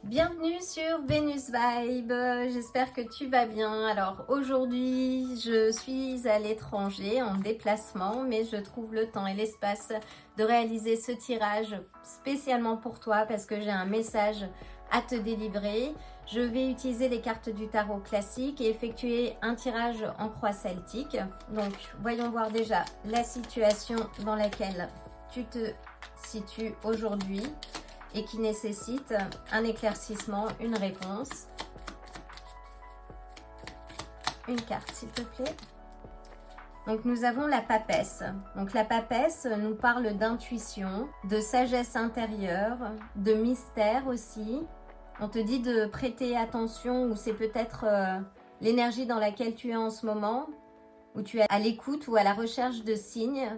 Bienvenue sur Venus Vibe, j'espère que tu vas bien. Alors aujourd'hui je suis à l'étranger en déplacement, mais je trouve le temps et l'espace de réaliser ce tirage spécialement pour toi parce que j'ai un message à te délivrer. Je vais utiliser les cartes du tarot classique et effectuer un tirage en croix celtique. Donc voyons voir déjà la situation dans laquelle tu te situes aujourd'hui et qui nécessite un éclaircissement, une réponse. Une carte, s'il te plaît. Donc, nous avons la papesse. Donc, la papesse nous parle d'intuition, de sagesse intérieure, de mystère aussi. On te dit de prêter attention, ou c'est peut-être l'énergie dans laquelle tu es en ce moment, où tu es à l'écoute ou à la recherche de signes.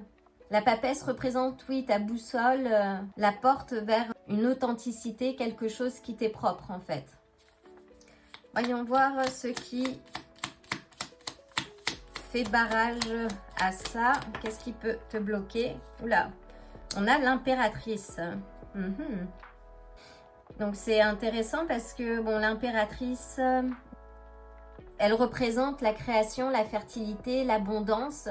La papesse représente, oui, ta boussole, la porte vers une authenticité, quelque chose qui t'est propre en fait. Voyons voir ce qui fait barrage à ça. Qu'est-ce qui peut te bloquer? Oula, on a l'impératrice. Donc c'est intéressant parce que bon, l'impératrice, elle représente la création, la fertilité, l'abondance.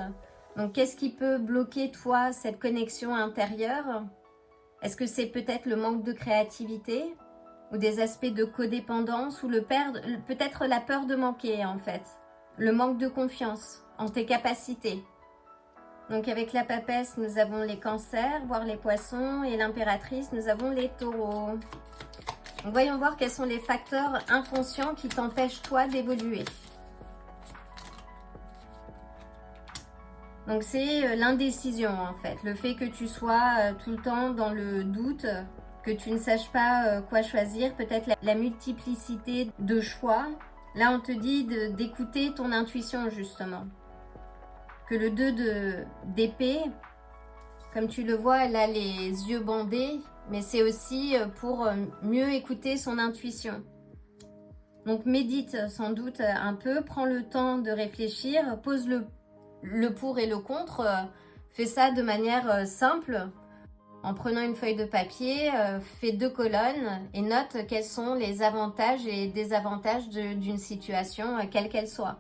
Donc, qu'est-ce qui peut bloquer, toi, cette connexion intérieure? Est-ce que c'est peut-être le manque de créativité ou des aspects de codépendance ou peut-être la peur de manquer, en fait? Le manque de confiance en tes capacités. Donc, avec la papesse, nous avons les cancers, voire les poissons, et l'impératrice, nous avons les taureaux. Donc, voyons voir quels sont les facteurs inconscients qui t'empêchent, toi, d'évoluer. Donc c'est l'indécision en fait, le fait que tu sois tout le temps dans le doute, que tu ne saches pas quoi choisir, peut-être la multiplicité de choix. Là on te dit d'écouter ton intuition justement. Que le 2 d'épée, comme tu le vois, elle a les yeux bandés, mais c'est aussi pour mieux écouter son intuition. Donc médite sans doute un peu, prends le temps de réfléchir, pose le pour et le contre, fais ça de manière simple, en prenant une feuille de papier, fais 2 colonnes et note quels sont les avantages et désavantages d'une situation, quelle qu'elle soit.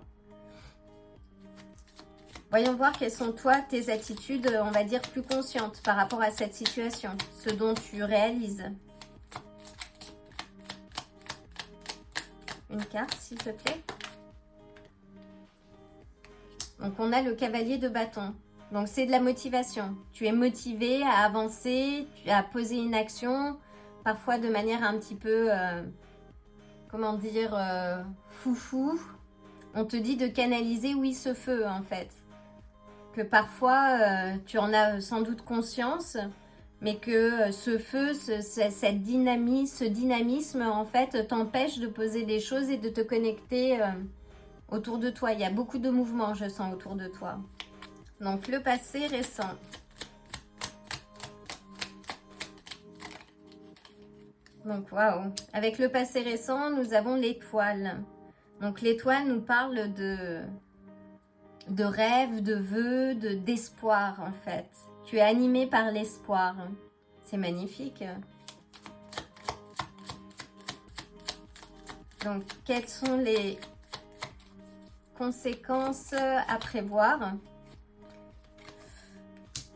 Voyons voir quelles sont toi tes attitudes, on va dire plus conscientes par rapport à cette situation, ce dont tu réalises. Une carte s'il te plaît. Donc, on a le cavalier de bâton. Donc, c'est de la motivation. Tu es motivé à avancer, à poser une action, parfois de manière un petit peu, comment dire, foufou. On te dit de canaliser, oui, ce feu, en fait. Que parfois, tu en as sans doute conscience, mais que ce feu, ce dynamisme, en fait, t'empêche de poser les choses et de te connecter autour de toi. Il y a beaucoup de mouvements, je sens, autour de toi. Donc, le passé récent. Donc, waouh. Avec le passé récent, nous avons l'étoile. Donc, l'étoile nous parle de rêves, de vœux, d'espoir, en fait. Tu es animé par l'espoir. C'est magnifique. Donc, quelles sont les conséquences à prévoir?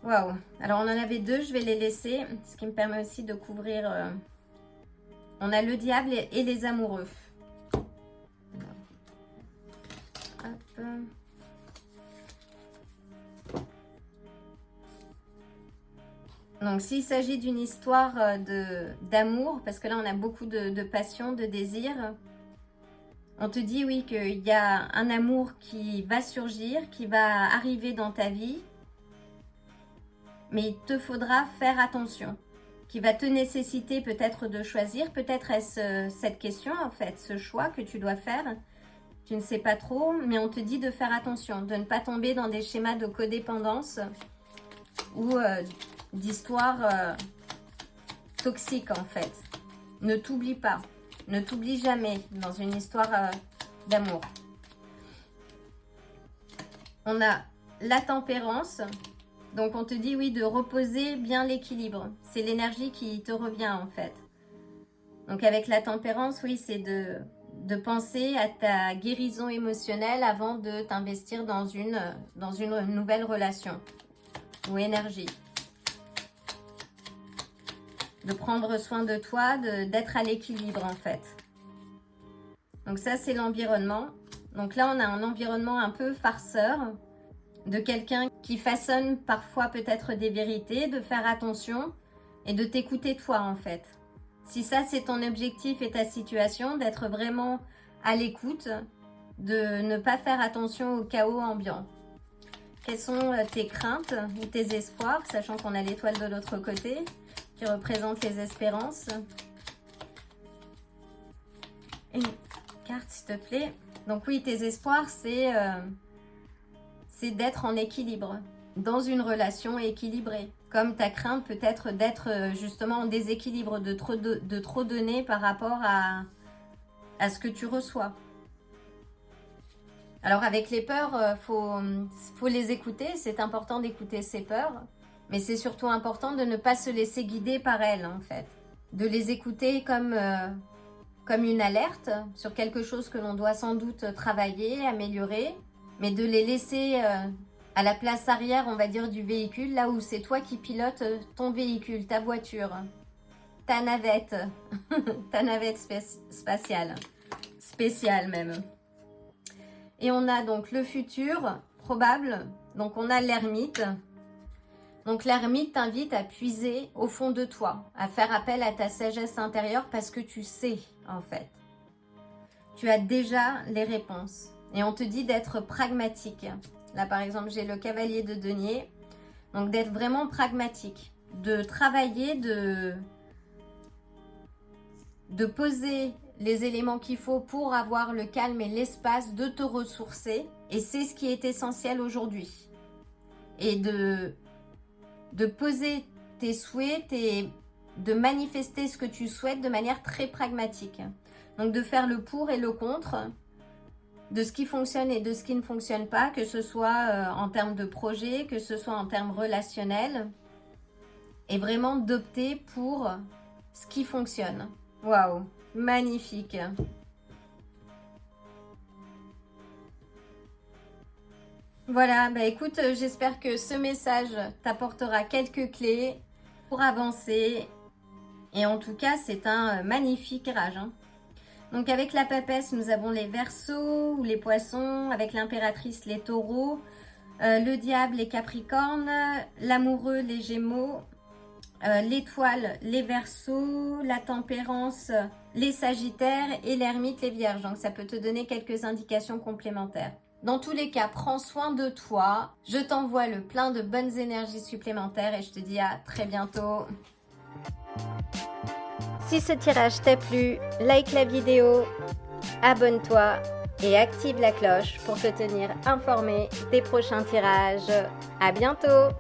Waouh! Alors, on en avait 2, je vais les laisser, ce qui me permet aussi de couvrir... On a le diable et les amoureux. Hop. Donc, s'il s'agit d'une histoire d'amour, parce que là, on a beaucoup de passion, de désir, on te dit, oui, qu'il y a un amour qui va surgir, qui va arriver dans ta vie, mais il te faudra faire attention, qui va te nécessiter peut-être de choisir, peut-être est-ce cette question, en fait, ce choix que tu dois faire, tu ne sais pas trop, mais on te dit de faire attention, de ne pas tomber dans des schémas de codépendance ou d'histoires toxiques, en fait. Ne t'oublie pas, ne t'oublie jamais dans une histoire d'amour. On a la tempérance. Donc, on te dit, oui, de reposer bien l'équilibre. C'est l'énergie qui te revient, en fait. Donc avec la tempérance, oui, c'est de penser à ta guérison émotionnelle avant de t'investir dans une nouvelle relation ou énergie. De prendre soin de toi, d'être à l'équilibre en fait. Donc ça, c'est l'environnement. Donc là, on a un environnement un peu farceur, de quelqu'un qui façonne parfois peut-être des vérités, de faire attention et de t'écouter toi en fait. Si ça, c'est ton objectif et ta situation, d'être vraiment à l'écoute, de ne pas faire attention au chaos ambiant. Quelles sont tes craintes ou tes espoirs, sachant qu'on a l'étoile de l'autre côté, qui représente les espérances. Une carte, s'il te plaît. Donc oui, tes espoirs, c'est d'être en équilibre, dans une relation équilibrée. Comme ta crainte peut-être d'être justement en déséquilibre, de trop donner par rapport à ce que tu reçois. Alors avec les peurs, faut les écouter, c'est important d'écouter ces peurs, mais c'est surtout important de ne pas se laisser guider par elles en fait. De les écouter comme une alerte sur quelque chose que l'on doit sans doute travailler, améliorer, mais de les laisser à la place arrière, on va dire, du véhicule, là où c'est toi qui pilotes ton véhicule, ta voiture, ta navette, ta navette spatiale, spéciale même. Et on a donc le futur probable, donc on a l'ermite. Donc l'ermite t'invite à puiser au fond de toi, à faire appel à ta sagesse intérieure parce que tu sais en fait. Tu as déjà les réponses et on te dit d'être pragmatique. Là par exemple j'ai le cavalier de denier, donc d'être vraiment pragmatique, de travailler, de poser les éléments qu'il faut pour avoir le calme et l'espace de te ressourcer. Et c'est ce qui est essentiel aujourd'hui. Et de poser tes souhaits, de manifester ce que tu souhaites de manière très pragmatique. Donc de faire le pour et le contre, de ce qui fonctionne et de ce qui ne fonctionne pas, que ce soit en termes de projet, que ce soit en termes relationnels. Et vraiment d'opter pour ce qui fonctionne. Waouh! Magnifique. Voilà, bah écoute, j'espère que ce message t'apportera quelques clés pour avancer. Et en tout cas, c'est un magnifique tirage. Donc avec la papesse, nous avons les Verseaux ou les Poissons, avec l'impératrice, les Taureaux, le diable, les Capricornes, l'amoureux, les Gémeaux, l'étoile, les Verseaux, la tempérance, les Sagittaires et l'ermite, les Vierges. Donc ça peut te donner quelques indications complémentaires. Dans tous les cas, prends soin de toi. Je t'envoie le plein de bonnes énergies supplémentaires et je te dis à très bientôt. Si ce tirage t'a plu, like la vidéo, abonne-toi et active la cloche pour te tenir informé des prochains tirages. À bientôt!